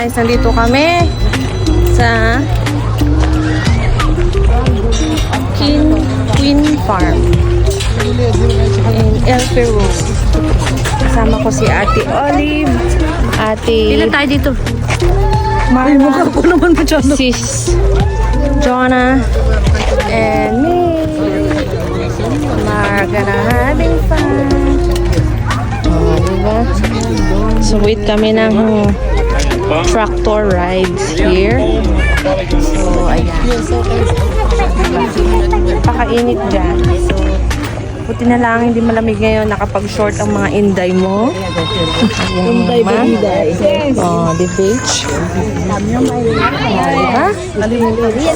guys, nandito kami sa Queen Farm in El Peru. Kasama ko si Ate Olive, Ilan tayo dito? Marla, Mukha ko naman masyado. Sis Jonah, and me. We're gonna having fun. Oh, diba? So wait kami ng tractor rides here. So ayan. Pakainit dyan. So buti na lang hindi malamig ngayon, nakapag-short ang mga inday mo. Inday ba? Oh, the beach. Diba?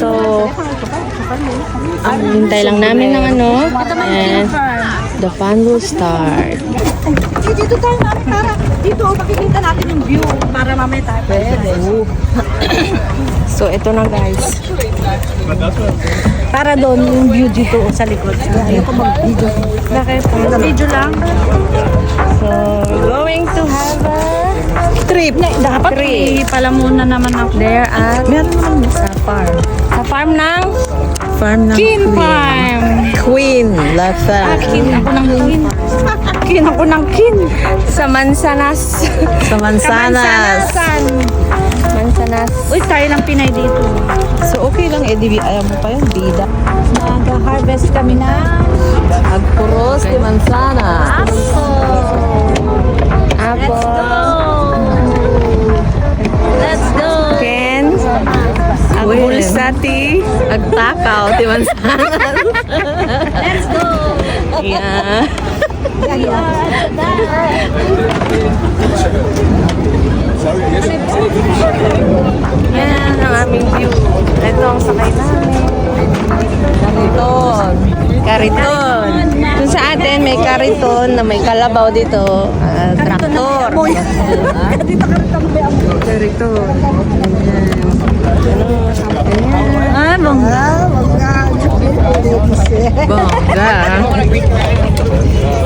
So, hintay lang namin ng ano, and the fun will start. Dito tayo namin para dito makikita natin yung view para mamaya tayo. Pwede. So, ito na guys. Para doon yung view dito sa likod. Ayoko mag-video. Bakit? Video lang. So, we're going to have a Trip. Dapat Trip. pala muna naman ako. there at Meron naman sa farm. sa farm ng Ng Queen Farm. Queen. Lasa. Kin ako ng Queen. Kin ako ng kin. Sa Mansanas. Sa Mansanas. Mansanas. Uy, tayo lang Pinay dito. So, okay lang. Ayaw mo pa yun. Bida. Nag-harvest kami na agpuros de manzana. Let's go. Ken. Agbulsati. Agtakaw. Timansanas. Let's go. Yeah. Yan ang aming view. Ito ang sakay namin. Kariton. Kariton. Kung sa atin may kariton na may kalabaw dito. Traktor. Kariton. Ah, bongga. Bongga.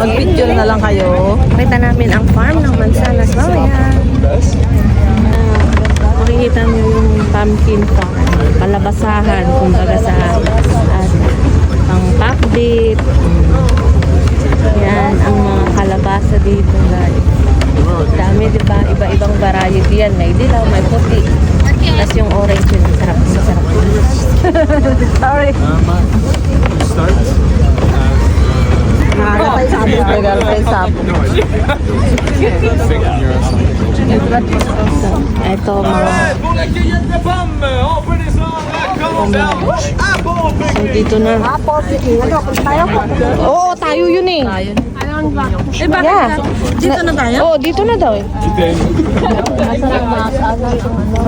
Mag-picture na lang kayo. Kita namin ang farm ng Mansanas. Oh, yan. Makikita niyo yung pumpkin farm. Palabasahan, kumbaga sa pang pakbit. Yan ang mga kalabasa dito, guys. Dami, diba? Iba-ibang variety yan. May dilaw, may puti. Tapos yung orange yun. Masarap. Masarap. Sorry. Ito mga so dito na. Oo, tayo yun eh. Yeah. Dito na tayo? Oo, dito na daw eh.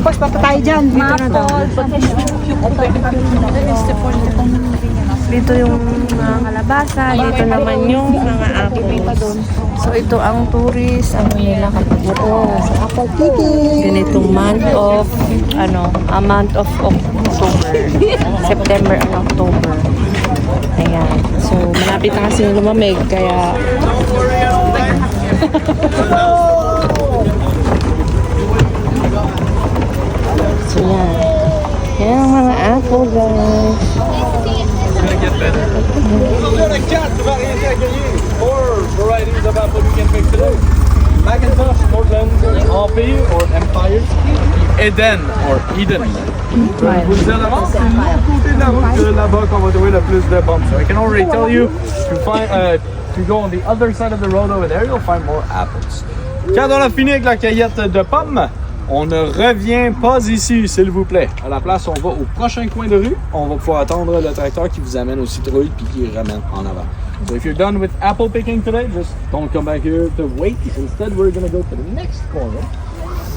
Tapos papa tayo dyan. Dito na daw. Dito yung mga kalabasa, dito naman yung mga apple. So ito ang tourist, ano nila kapag ito. Ganitong month of, a month of October. September and October. Ayan. So malapit na kasi lumamig, kaya so yan. Yan ang mga apple, guys. Aujourd'hui, on a 4 variétés à cueillir. 4 varieties of apple you can pick today. Macintosh, Portland, Empire or Empire, Eden or Eden. Je vous le dis à l'avance, c'est l'autre côté de la route là-bas qu'on va trouver le plus de pommes. So I can already tell you, to go on the other side of the road over there, you'll find more apples. Quand on a fini avec la cueillette de pommes, on ne revient pas ici, s'il vous plaît. À la place, on va au prochain coin de rue. On va pouvoir attendre le tracteur qui vous amène aux citrouilles puis qui ramène en avant. So if you're done with apple picking today, just don't come back here to wait. Instead, we're going to go to the next corner.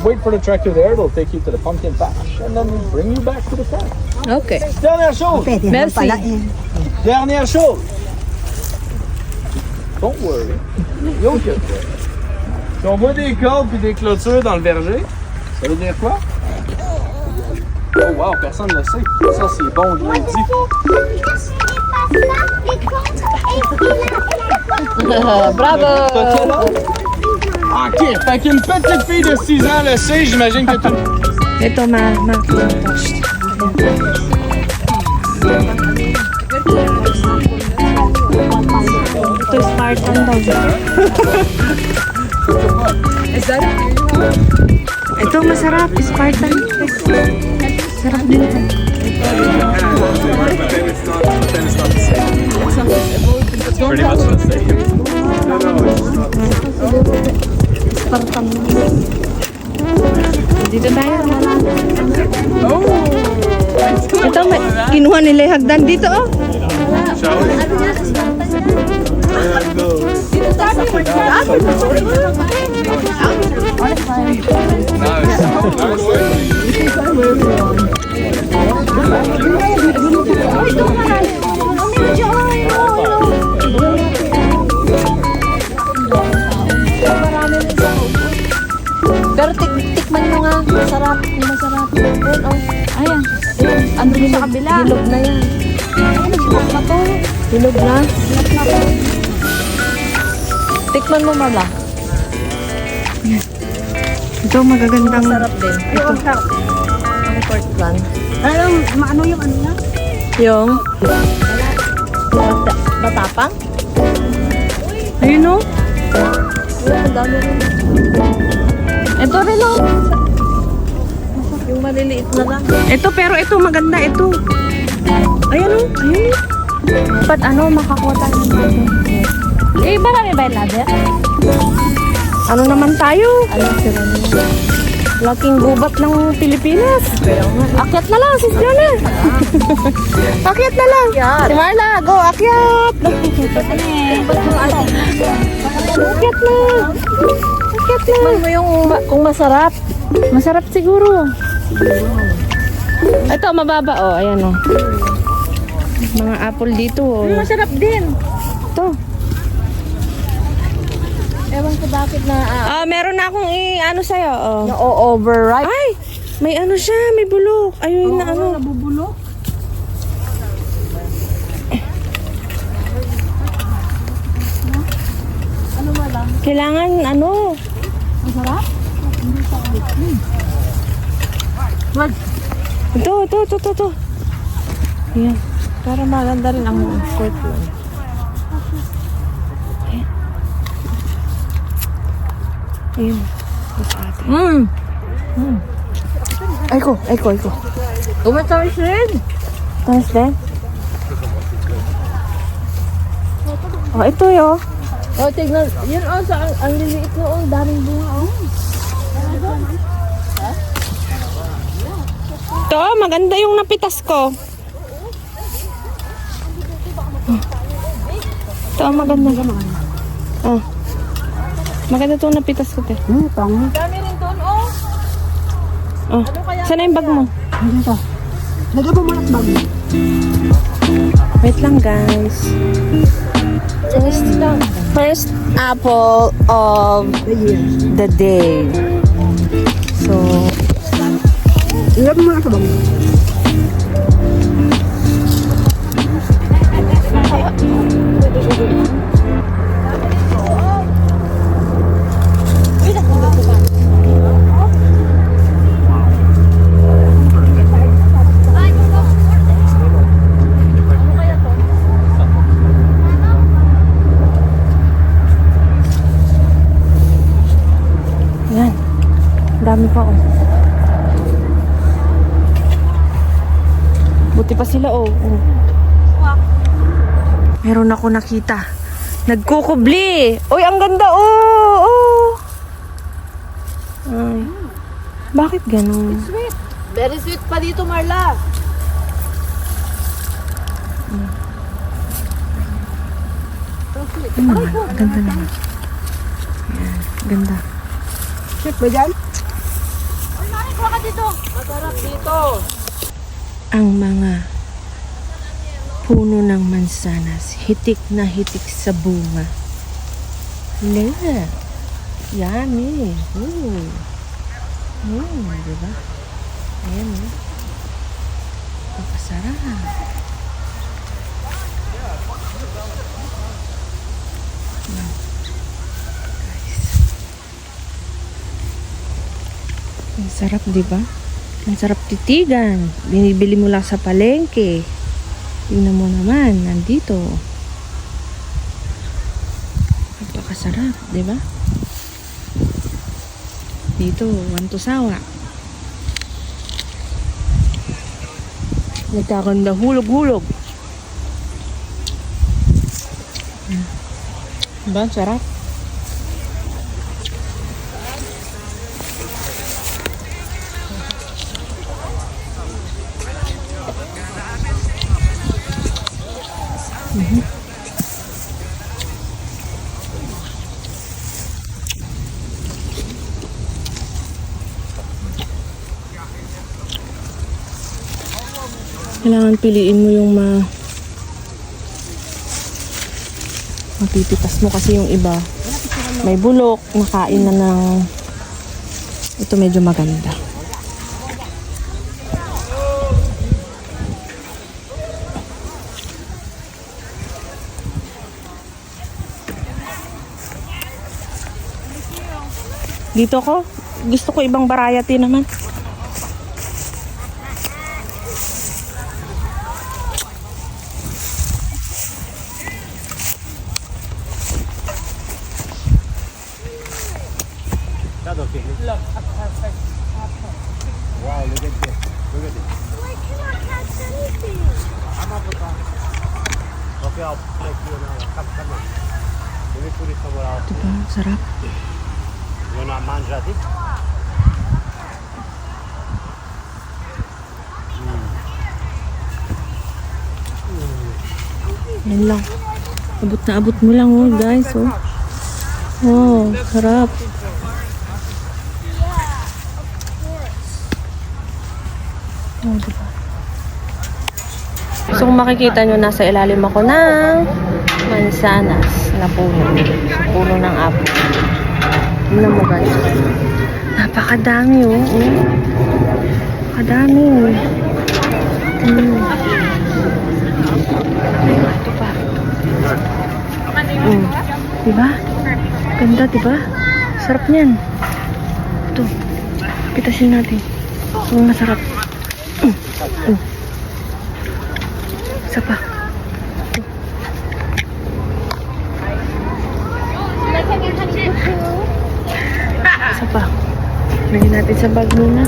Wait for the tractor there. It'll take you to the pumpkin patch and then bring you back to the farm. Okay. Dernière chose. Merci. Dernière chose. Don't worry. You'll get there. Si on voit des cordes puis des clôtures dans le verger, ça veut dire quoi? Oh wow, personne ne le sait. Ça c'est bon, je l'ai dit. Bravo! Ok, fait qu'une petite fille de 6 ans le sait, j'imagine que tout... Ito, Macintosh. Ito, Spartan daw. Ito, masarap. Spartan. Sarap din ito. Pretty much the same. Dito tayo. Ito, kinuha nila yung hagdan dito, oh. Shall we? Pero tikman nyo nga. Masarap. Masarap. Ayun, oh. Ayan. Ano din sa kabila? Hilog na yan. Hilog na to. Hilog na? Hilog na to. Tikman mo, Mala. Ito, magagandang... Masarap din. Ito. Ang pork plant. Ano yung ano niya? Yung... Matapang? Ayun, oh. Ang dami rin. Ito rin, oh. Yung maliliit na lang. Ito, pero ito, maganda. Ito. Ayan, oh. Ayun. Dapat, makakuha tayo ng bago. Eh, marami ba yung ladder? Ano naman tayo? Alam sila nila. Laking gubat ng Pilipinas. Akyat na lang, sis Jonah. Akyat na lang. Si Marla, go, akyat. Akyat na. Akyat na. Tikman mo yung kung masarap. Masarap siguro. Ito, mababa, oh. Ayan, oh. Mga apple dito, oh. Masarap din. Ito. Ewan ko bakit na Meron na akong sa'yo, oh. na-overripe. Ay, may siya, may bulok. Ayun na Nabubulok? Kailangan Masarap? Ito. Ayan. Para maganda rin ang court lang. Ayan. Ay ko. Umatamis rin. Taas din. Oh, ito yo. O, tignan. Yun, ang liliit na, daming bunga, Ito, maganda yung napitas ko. Ito, maganda. Oh. Maganda itong napitas ko, te. Tango. Dami rin doon, Oh. Saan na yung bag mo? Dito. Lagay mo muna sa bag. Wait lang, guys. First apple of the day. So, Lagay mo muna sa bag. yan. Dami pa, oh. Buti pa sila, oh. Meron ako nakita. Nagkukubli. Uy, ang ganda, oh. Ay. Bakit ganun? Sweet. Very sweet pa dito, Marla. Ang ganda naman. Ayan, ganda. Sweet ba dyan? Masarap dito. Ang mga puno ng mansanas, hitik na hitik sa bunga. Look. Yummy. Diba? Ayan, oh. Napasarap. Guys. Ang sarap, diba? Ang sarap titigan. Binibili mo lang sa palengke. Tingnan mo naman, nandito. Napakasarap, di ba? Dito, wantusawa. Nagkakanda hulog-hulog. Diba? Sarap. Kailangan piliin mo yung mapipitas mo kasi yung iba may bulok, nakain na ng ito medyo maganda. Dito ko, gusto ko ibang variety naman. Diba? Sarap. Yan lang. Abot na abot mo lang, oh, guys. Oh. Oh, sarap. Oh, diba? So, kung makikita nyo, nasa ilalim ako ng mansanas na puno. Puno ng apple. Tignan mo, guys. Napakadami, oh. Napakadami. Ito pa. Diba? Ganda, diba? Sarap niyan. Ito. Pitasin natin. Ang masarap. Isa pa. Isa pa. Lagyan natin sa bag muna.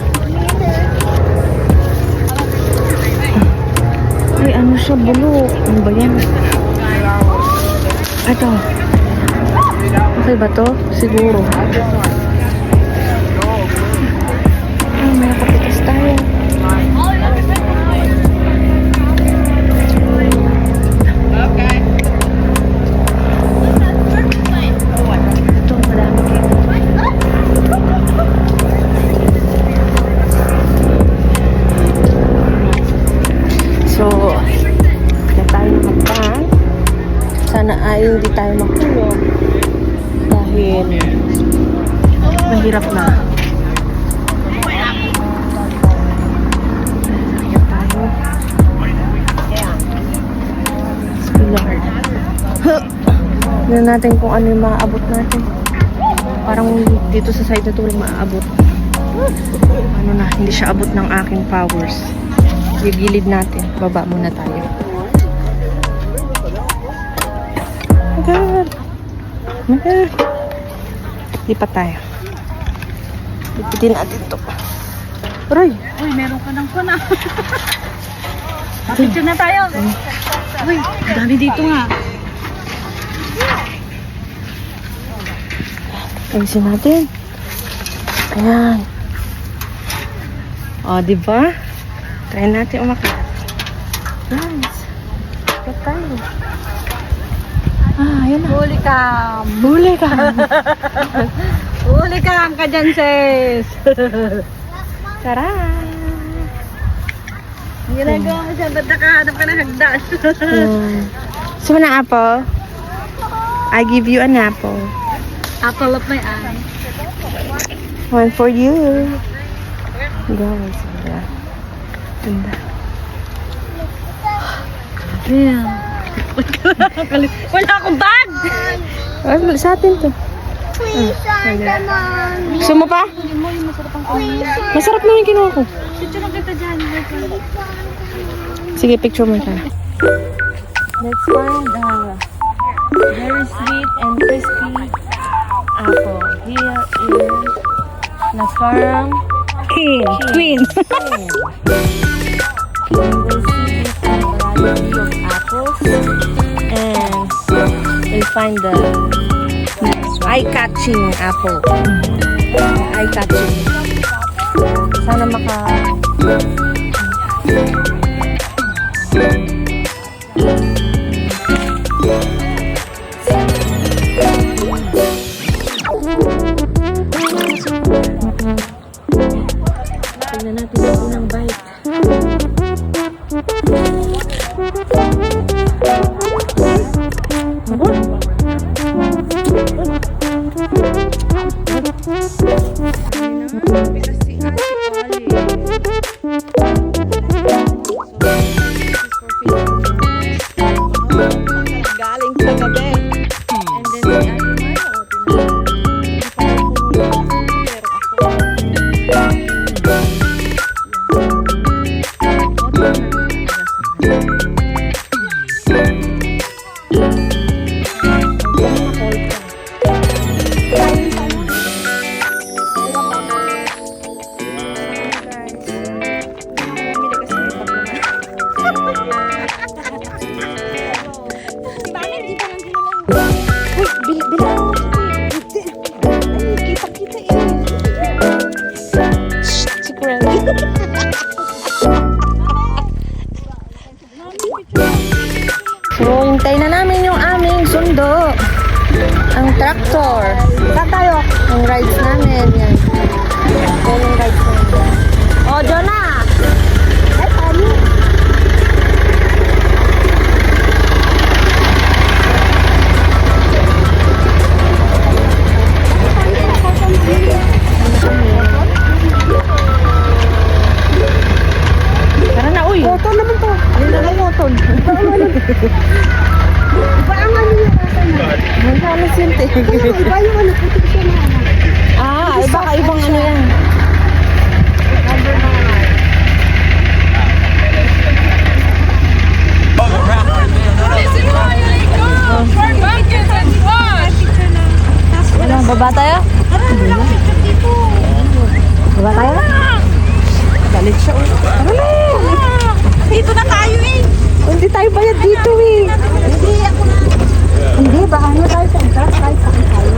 Ay, ano siya? Bulok. Ano ba yan? Ito. Okay ba to? Siguro. Ay, may nakapitas tayo. Ito, marami kayo. So, na tayo nakapang. Sana ay hindi tayo makulong. Dahil mahirap na. Kaya tayo. Lord. Tignan natin kung ano yung maaabot natin. Parang dito sa side na ito walang maaabot. Ano na, hindi siya abot ng aking powers. Gigilid natin. Baba muna tayo. Oh God. Oh God. Lipat tayo. Lipitin natin ito. Aray! Uy, meron ka ng kuna. Picture na tayo. Uy, dami dito nga. Ayusin natin. Ayan. O, diba? Try natin umakit. Nice. Lipat tayo. Ah, ayan na. Huli ka. Huli ka. Huli ka dyan, sis. Tara. Ginagawa mo siya, ba't nakahanap ka ng hagdas? So, an apple? I give you an apple. Apple of my eye. One for you. Guys, ganda. Yeah. Wala akong bag! Ay, sa atin to. Please, Santa Mom. Gusto mo pa? Masarap naman yung kinuha ko. Picture lang kita dyan. Sige, picture mo ka. Let's find the very sweet and crispy apple. Here is na farm Queen. We'll see if a variety of apples and we'll find the eye-catching apple. Eye-catching. Sana maka... Tignan natin yung unang bite. Galing sa gabi. And then si Ate Maya, So, hintay na namin yung aming sundo. Ang tractor. Saan tayo? Ang rides namin. Yan. Yan yung rides namin. Oh, Jonah! Ay, paano? Tara na, uy! Motor naman to. Ayun na lang motor. Iba ang ano yung ata na. Ang halos yun, te. Iba yung ano, putik siya na ano. Ah, baka ibang ano yan. Ano, baba tayo? Baba tayo? Galit siya. Dito na tayo eh. Hindi tayo bayad dito eh. Hindi, baka ano tayo sa entrance kahit saan tayo.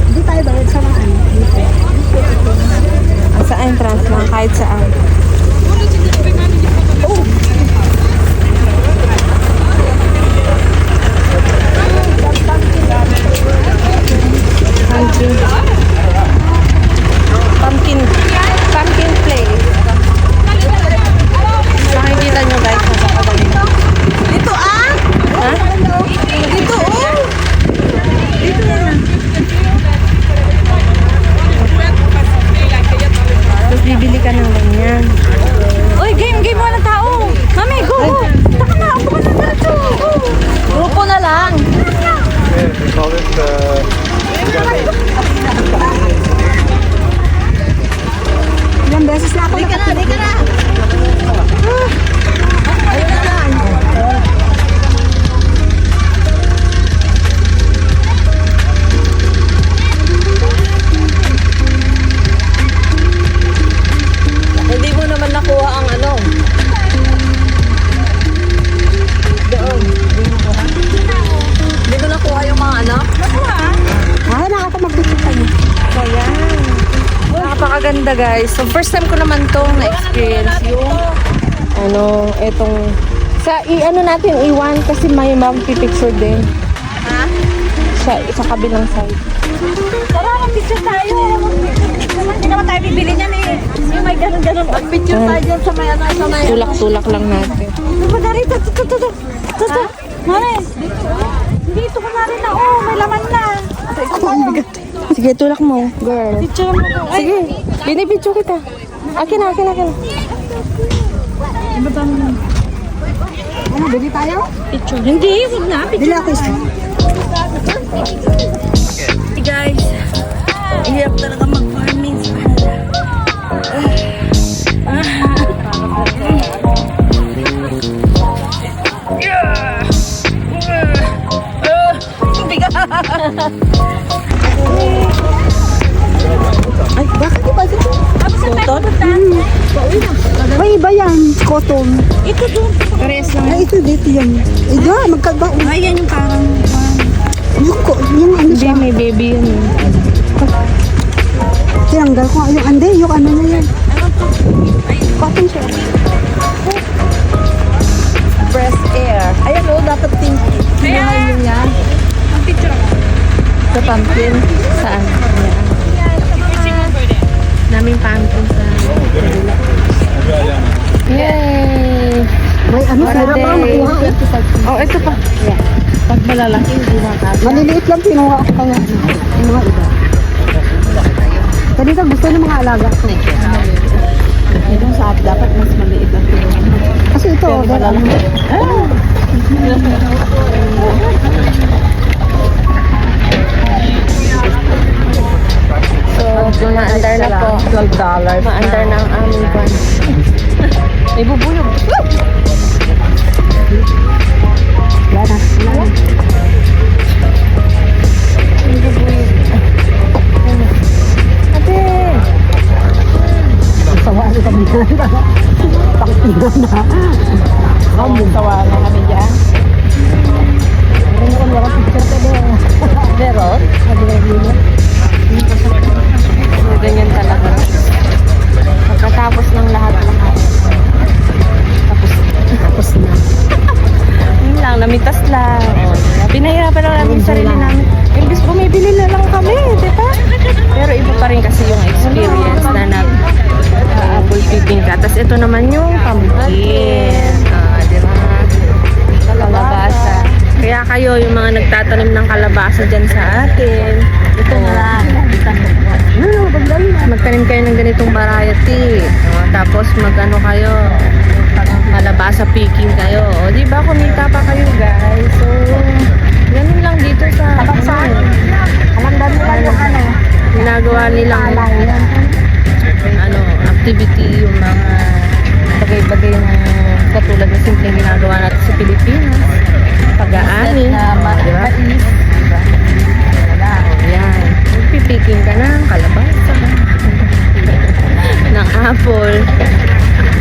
Hindi tayo bawal sa mga ano. Dito. Sa entrance lang, kahit saan. Pumpkin place. Nakikita nyo guys, nasa kabali. Dito ah. Ha? Dito oh. Dito na. Tapos bibili ka ng ganyan. Uy, game mo na tao. Mami, go. Taka na, ako na dito. Grupo na lang. We call it Ilang beses na ako Di ka na. Hindi mo naman nakuha ang ano. Doon. Hindi mo nakuha yung mga ano. Ay, nakakamagbigit tayo. So, yan. Napakaganda guys. So, first time ko naman tong na-experience yung ano, etong sa i-ano natin, iwan kasi may magpipicture din. Ha? Sa kabilang side. Tara, mag-picture tayo. Hindi naman tayo bibili niyan eh. Yung may ganun-ganun. Mag-picture tayo dyan sa may ano, sa may ano. Tulak-tulak lang natin. Diba na rito? Tuto. Mami, dito ko na rin na. Oh, may laman na. Sige, tulak mo, girl. Picture mo to. Ay, Sige, binibidyo kita. Akin. Ano, bili tayo? picture. Hindi, huwag na. Bili ako isa. city guys. Hirap talaga mag-farming sa Canada. Ay, bakit iba dito? May iba yan, cotton. Ito doon. Pares lang. Ay, ito dito yan. Ito, magkaiba. Ay, yan yung parang... Yung ano Hindi, siya. may baby yun. Tinanggal ko. Yung ande, yung ano na yan. Cotton siya. Breast air. Ayan o, dapat pink. Kinuha yun yan. Ang picture ako. Sa pumpkin. Saan? Naming pumpkin sa... Yay! May ano, sarap pa makuha. Oh, ito pa. Pag malalaki, hindi makakasya. Maliliit lang pinuha ko kaya. Yung mga iba. Kanina gusto ng mga alaga ko. Yung sa dapat mas maliit ang kinuha. Kasi ito, ano. So, maandar na po. $12. Maandar na ang aming kwan. May bubuyog. Wala na. Wala na. Ate! Sawa na kami na. Pakitigan na. Sawa na kami dyan. Meron ko picture ka doon. Meron? So, ganyan talaga. Pagkatapos ng lahat-lahat. Tapos na. Yun lang, namitas lang. Pinahirapan lang namin yung sarili namin. Imbis bumibili na lang kami, di ba? Pero iba pa rin kasi yung experience na nag-apple picking ka. Tapos ito naman yung pumpkin. Di ba? Kalabasa. Kaya kayo, yung mga nagtatanim ng kalabasa dyan sa atin, ito na. Magtanim kayo ng ganitong variety. Tapos magano kayo, kalabasa picking kayo. O, di ba kumita pa kayo guys? So, ganun lang dito sa Alam dami ba yung ano? ginagawa nilang activity, yung mga bagay-bagay na katulad na simpleng ginagawa natin sa Pilipinas. Pag-aani. Di ba? Yan. Magpipiking ka ng kalabasa. ng apple.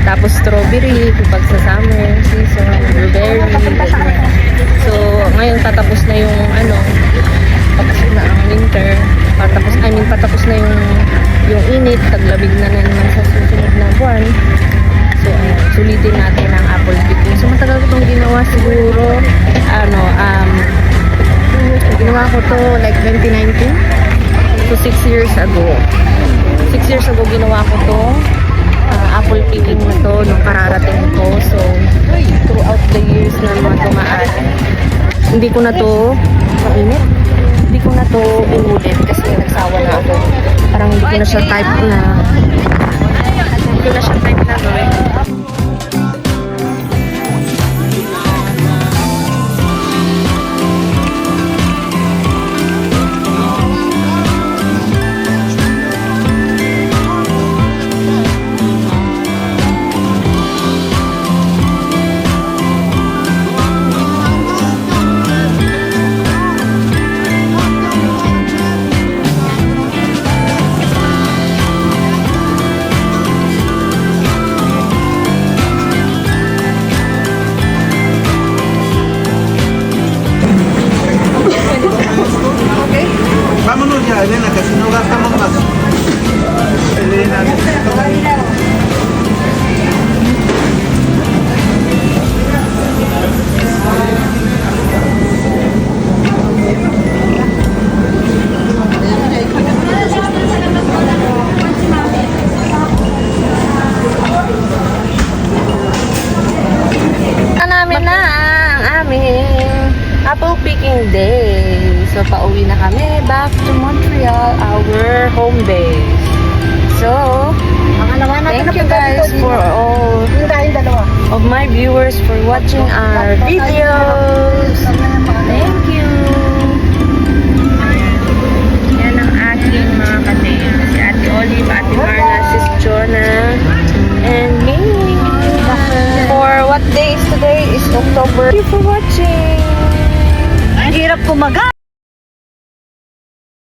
Tapos strawberry, kapag sa summer season, blueberry, ganyan. So, ngayon tatapos na yung tapos na ang winter. Patapos na yung init, taglamig na naman sa susunod na buwan. So, ayan, sulitin natin ang apple picking. So, matagal ko itong ginawa siguro, ginawa ko to like 2019. So, 6 years ago. 6 years ago ginawa ko to. Apple picking na to nung kararating ko. So, throughout the years na mga tumaan, hindi ko na to mainit. Hindi ko na to inulit kasi nagsawa na ako. Parang hindi ko na siya type na gawin. Vámonos ya, Elena, que si no gastamos más. Elena. Namin na ang aming apple picking day. So, pauwi na kami back to Montreal, our home base. So, thank you guys for all of my viewers for watching our videos. Thank you. Kumagat!